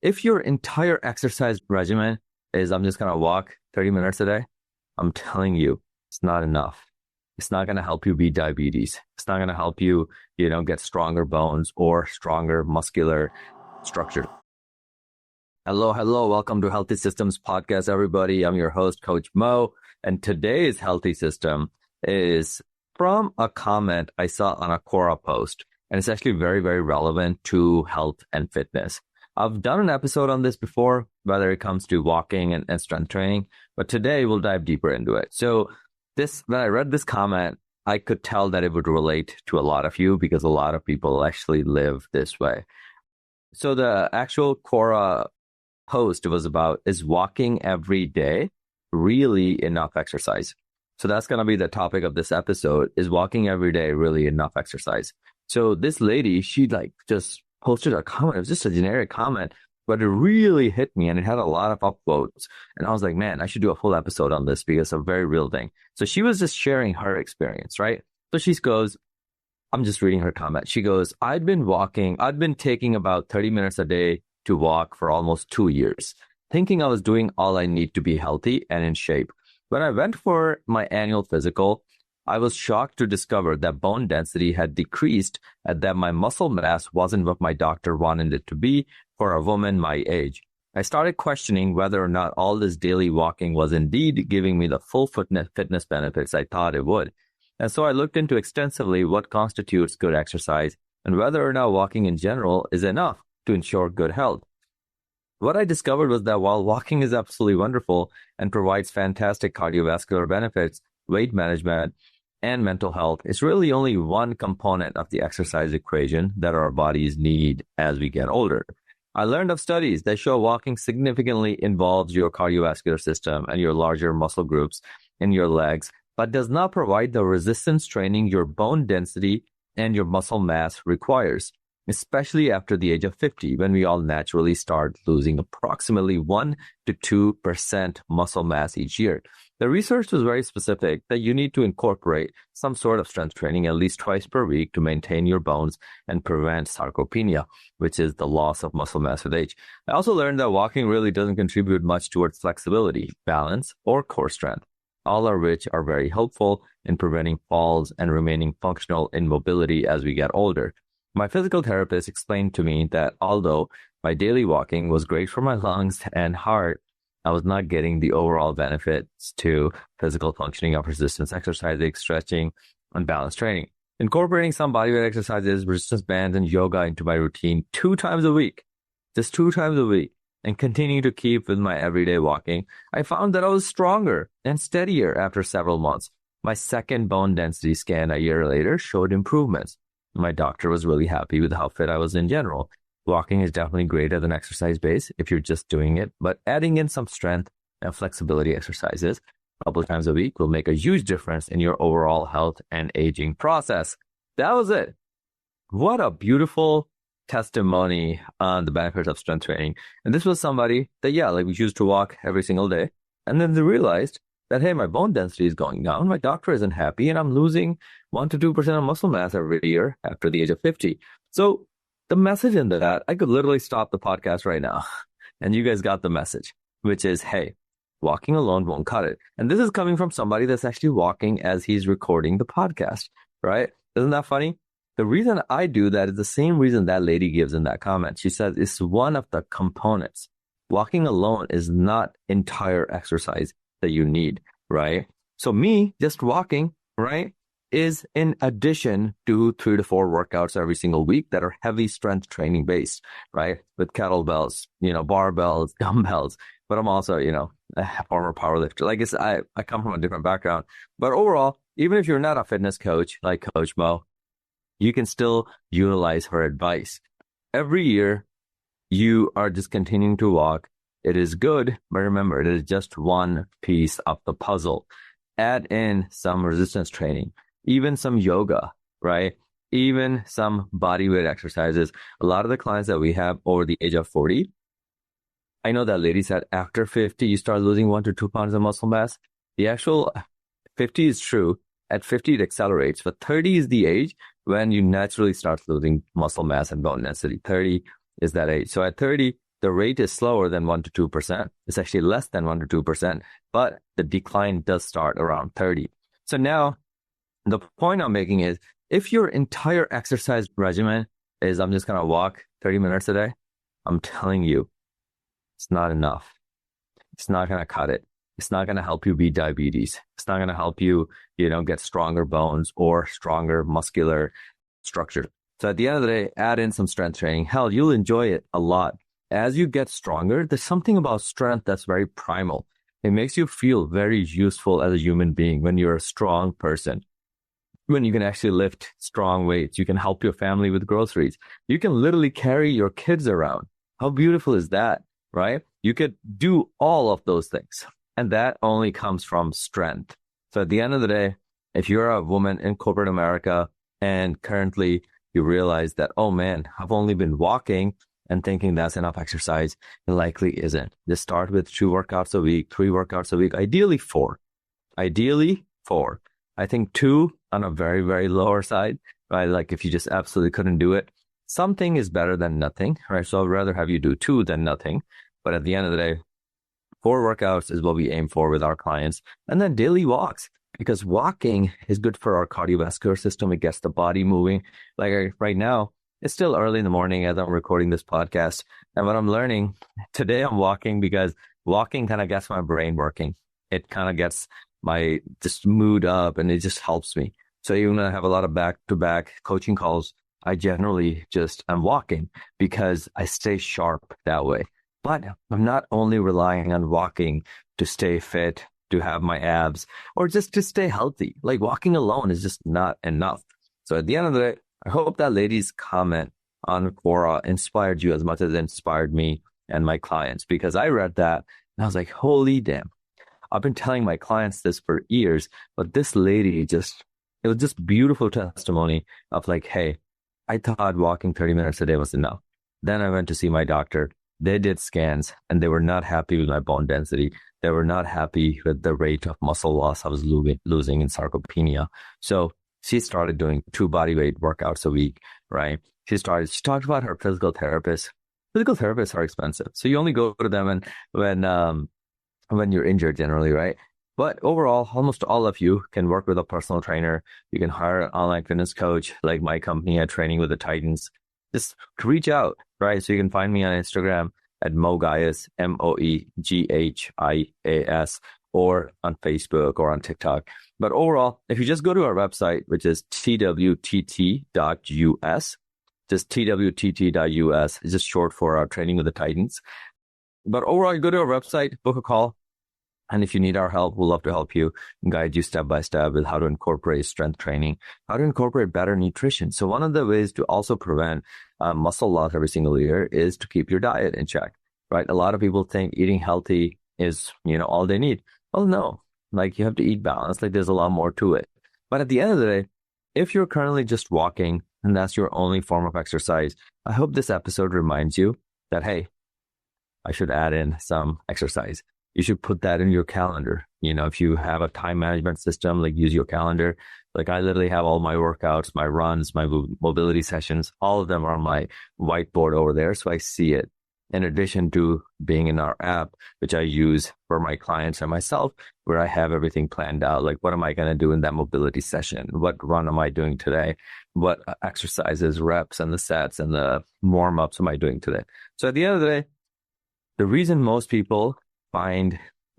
If your entire exercise regimen is I'm just going to walk 30 minutes a day, I'm telling you, it's not enough. It's not going to help you beat diabetes. It's not going to help you, get stronger bones or stronger muscular structure. Hello. Welcome to Healthy Systems Podcast, everybody. I'm your host, Coach Mo. And today's Healthy System is from a comment I saw on a Quora post. And it's actually very, very relevant to health and fitness. I've done an episode on this before, whether it comes to walking and strength training, but today we'll dive deeper into it. So when I read this comment, I could tell that it would relate to a lot of you because a lot of people actually live this way. So the actual Quora post was about, is walking every day really enough exercise? So that's going to be the topic of this episode. Is walking every day really enough exercise? So this lady, she just posted a comment. It was just a generic comment, but it really hit me and it had a lot of upvotes. And I was like, man, I should do a full episode on this because it's a very real thing. So she was just sharing her experience, right? So she goes, I'm just reading her comment. She goes, I've been taking about 30 minutes a day to walk for almost 2 years, thinking I was doing all I need to be healthy and in shape. When I went for my annual physical, I was shocked to discover that bone density had decreased and that my muscle mass wasn't what my doctor wanted it to be for a woman my age. I started questioning whether or not all this daily walking was indeed giving me the full fitness benefits I thought it would. And so I looked into extensively what constitutes good exercise and whether or not walking in general is enough to ensure good health. What I discovered was that while walking is absolutely wonderful and provides fantastic cardiovascular benefits, weight management, and mental health, it's really only one component of the exercise equation that our bodies need as we get older. I learned of studies that show walking significantly involves your cardiovascular system and your larger muscle groups in your legs, but does not provide the resistance training your bone density and your muscle mass requires, especially after the age of 50, when we all naturally start losing approximately 1 to 2% muscle mass each year. The research was very specific that you need to incorporate some sort of strength training at least twice per week to maintain your bones and prevent sarcopenia, which is the loss of muscle mass with age. I also learned that walking really doesn't contribute much towards flexibility, balance, or core strength, all of which are very helpful in preventing falls and remaining functional in mobility as we get older. My physical therapist explained to me that although my daily walking was great for my lungs and heart, I was not getting the overall benefits to physical functioning of resistance exercising, stretching, and balance training. Incorporating some bodyweight exercises, resistance bands, and yoga into my routine 2 times a week, just 2 times a week, and continuing to keep with my everyday walking, I found that I was stronger and steadier after several months. My second bone density scan a year later showed improvements. My doctor was really happy with how fit I was in general. Walking is definitely great as an exercise base if you're just doing it, but adding in some strength and flexibility exercises a couple of times a week will make a huge difference in your overall health and aging process. That was it. What a beautiful testimony on the benefits of strength training. And this was somebody that, we choose to walk every single day. And then they realized that, hey, my bone density is going down. My doctor isn't happy and I'm losing 1 to 2% of muscle mass every year after the age of 50. So the message in that, I could literally stop the podcast right now and you guys got the message, which is, hey, walking alone won't cut it. And this is coming from somebody that's actually walking as he's recording the podcast, right? Isn't that funny? The reason I do that is the same reason that lady gives in that comment. She says it's one of the components. Walking alone is not entire exercise that you need, right? So me just walking, right, is in addition to 3 to 4 workouts every single week that are heavy strength training based, right? With kettlebells, barbells, dumbbells. But I'm also, a former powerlifter. Like I come from a different background. But overall, even if you're not a fitness coach like Coach Mo, you can still utilize her advice. Every year, you are just continuing to walk. It is good, but remember, it is just one piece of the puzzle. Add in some resistance training, even some yoga, right? Even some body weight exercises. A lot of the clients that we have over the age of 40, I know that lady said after 50, you start losing 1 to 2 pounds of muscle mass. The actual 50 is true. At 50, it accelerates, but 30 is the age when you naturally start losing muscle mass and bone density. 30 is that age. So at 30, the rate is slower than 1 to 2%. It's actually less than 1 to 2%, but the decline does start around 30. So now the point I'm making is if your entire exercise regimen is I'm just going to walk 30 minutes a day, I'm telling you, it's not enough. It's not going to cut it. It's not going to help you beat diabetes. It's not going to help you, get stronger bones or stronger muscular structure. So at the end of the day, add in some strength training. Hell, you'll enjoy it a lot. As you get stronger, there's something about strength that's very primal. It makes you feel very useful as a human being when you're a strong person. When you can actually lift strong weights, you can help your family with groceries. You can literally carry your kids around. How beautiful is that, right? You could do all of those things. And that only comes from strength. So at the end of the day, if you're a woman in corporate America and currently you realize that, oh man, I've only been walking and thinking that's enough exercise, it likely isn't. Just start with 2 workouts a week, 3 workouts a week, ideally 4. Ideally 4. I think 2 on a very, very lower side, right? Like if you just absolutely couldn't do it, something is better than nothing, right? So I'd rather have you do 2 than nothing. But at the end of the day, 4 workouts is what we aim for with our clients. And then daily walks, because walking is good for our cardiovascular system. It gets the body moving. Like right now, it's still early in the morning as I'm recording this podcast. And what I'm learning today, I'm walking because walking kind of gets my brain working. It kind of gets my just mood up and it just helps me. So even when I have a lot of back-to-back coaching calls, I generally I'm walking because I stay sharp that way. But I'm not only relying on walking to stay fit, to have my abs, or just to stay healthy. Like walking alone is just not enough. So at the end of the day, I hope that lady's comment on Quora inspired you as much as it inspired me and my clients, because I read that and I was like, holy damn. I've been telling my clients this for years, but this lady it was just beautiful testimony of like, hey, I thought walking 30 minutes a day was enough. Then I went to see my doctor. They did scans and they were not happy with my bone density. They were not happy with the rate of muscle loss I was losing in sarcopenia. So she started doing 2 bodyweight workouts a week, right? She talked about her physical therapist. Physical therapists are expensive. So you only go to them when you're injured generally, right? But overall, almost all of you can work with a personal trainer. You can hire an online fitness coach like my company at Training with the Titans. Just reach out, right? So you can find me on Instagram at Moeghayas, Moeghayas, or on Facebook or on TikTok. But overall, if you just go to our website, which is twtt.us, just twtt.us, it's just short for our Training with the Titans. But overall, you go to our website, book a call. And if you need our help, we'll love to help you and guide you step by step with how to incorporate strength training, how to incorporate better nutrition. So one of the ways to also prevent muscle loss every single year is to keep your diet in check, right? A lot of people think eating healthy is, all they need. Well, no, like you have to eat balanced. Like there's a lot more to it. But at the end of the day, if you're currently just walking and that's your only form of exercise, I hope this episode reminds you that, hey, I should add in some exercise. You should put that in your calendar. If you have a time management system, like use your calendar. Like I literally have all my workouts, my runs, my mobility sessions, all of them are on my whiteboard over there. So I see it in addition to being in our app, which I use for my clients and myself, where I have everything planned out. Like, what am I going to do in that mobility session? What run am I doing today? What exercises, reps, and the sets and the warm-ups am I doing today? So at the end of the day, the reason most people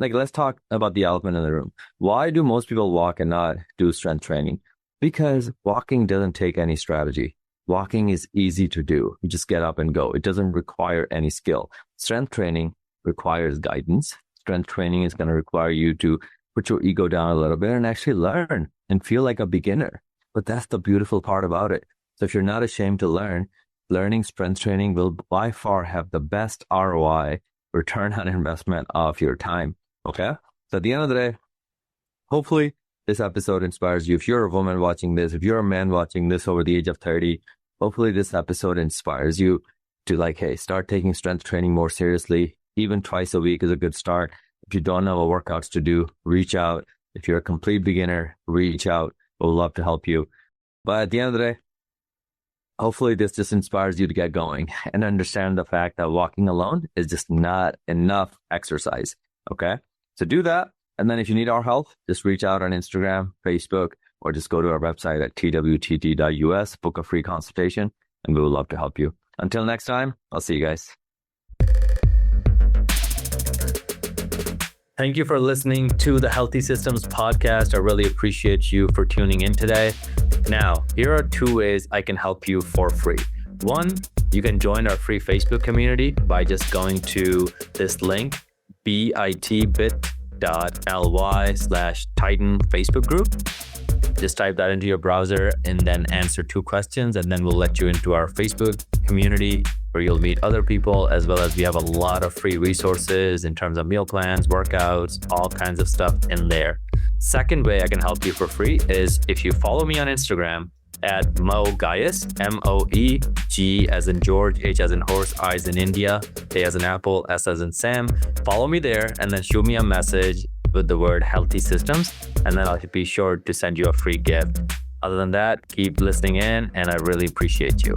let's talk about the elephant in the room. Why do most people walk and not do strength training? Because walking doesn't take any strategy. Walking is easy to do. You just get up and go. It doesn't require any skill. Strength training requires guidance. Strength training is going to require you to put your ego down a little bit and actually learn and feel like a beginner. But that's the beautiful part about it. So if you're not ashamed to learn, learning strength training will by far have the best ROI, return on investment of your time. Okay? So at the end of the day, hopefully this episode inspires you. If you're a woman watching this, if you're a man watching this over the age of 30, hopefully this episode inspires you to hey, start taking strength training more seriously. Even twice a week is a good start. If you don't know what workouts to do, reach out. If you're a complete beginner, reach out. We'll love to help you. But at the end of the day, Hopefully this just inspires you to get going and understand the fact that walking alone is just not enough exercise. Okay. So do that. And then if you need our help, just reach out on Instagram, Facebook, or just go to our website at twtt.us, book a free consultation, and we would love to help you. Until next time, I'll see you guys. Thank you for listening to the Healthy Systems podcast. I really appreciate you for tuning in today. Now, here are 2 ways I can help you for free. One, you can join our free Facebook community by just going to this link, bit.ly/Titan Facebook group. Just type that into your browser and then answer 2 questions, and then we'll let you into our Facebook community where you'll meet other people, as well as we have a lot of free resources in terms of meal plans, workouts, all kinds of stuff in there. Second way I can help you for free is if you follow me on Instagram at Moegayus, MOEG as in George, H as in horse, I as in India, A as in apple, S as in Sam. Follow me there and then shoot me a message with the word Healthy Systems, and then I'll be sure to send you a free gift. Other than that, keep listening in, and I really appreciate you.